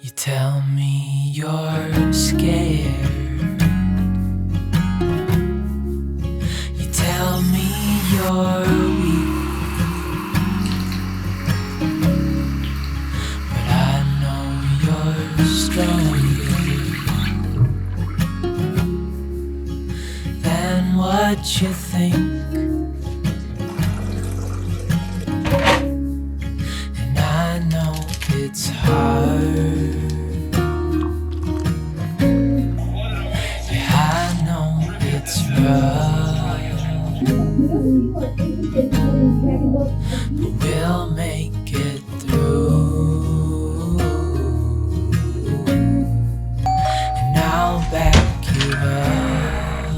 You tell me you're scared. You tell me you're weak, but I know you're stronger than what you think. And I know it's hard. It's rough, but we'll make it through, and I'll back you up.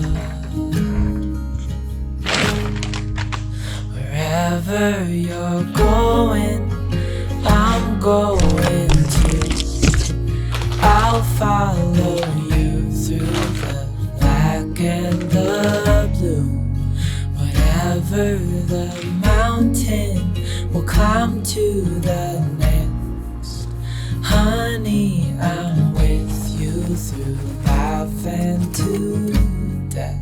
Wherever you're going, I'm going to. I'll follow you through the and the blue. Whatever the mountain, we'll climb to the next. Honey, I'm with you through life and to death.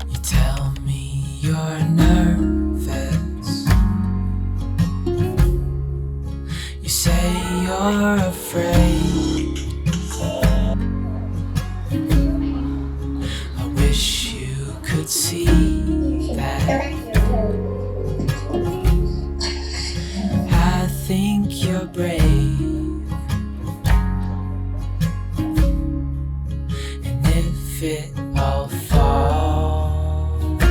You tell me you're nervous. You say you're afraid. I wish you could see that. I think you're brave, and if it all falls,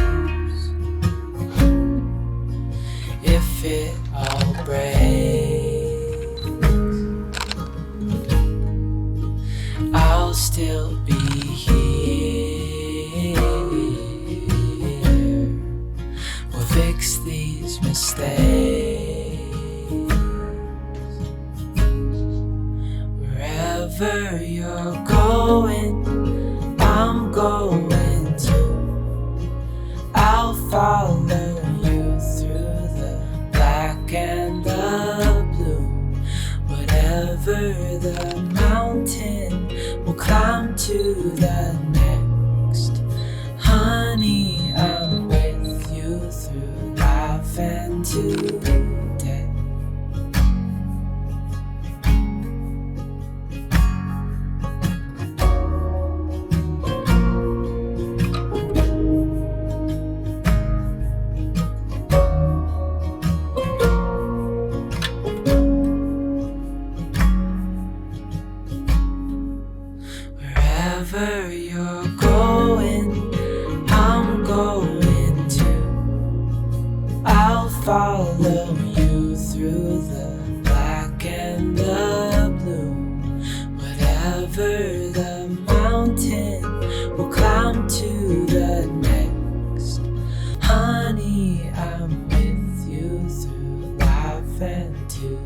if it all breaks, I'll still be here. We'll fix these mistakes. Wherever you're going, I'm going to. I'll follow you through the black and the blue. Whatever the mountain, we'll climb to the next. Honey, I'm with you through life and to death. Wherever you're going, I'm going to. I'll follow you through the black and the blue. Whatever the mountain, we'll climb to the next. Honey, I'm with you through life and to